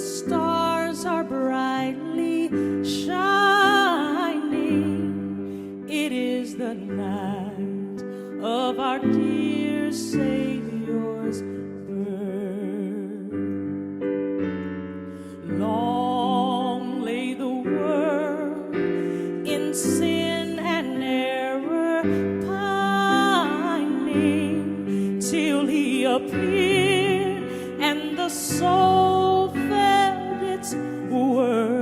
stars are brightly shining. It is the night of our dear Savior's birth. Long lay the world in sin and error pining, till He appeared and the soul felt its worth.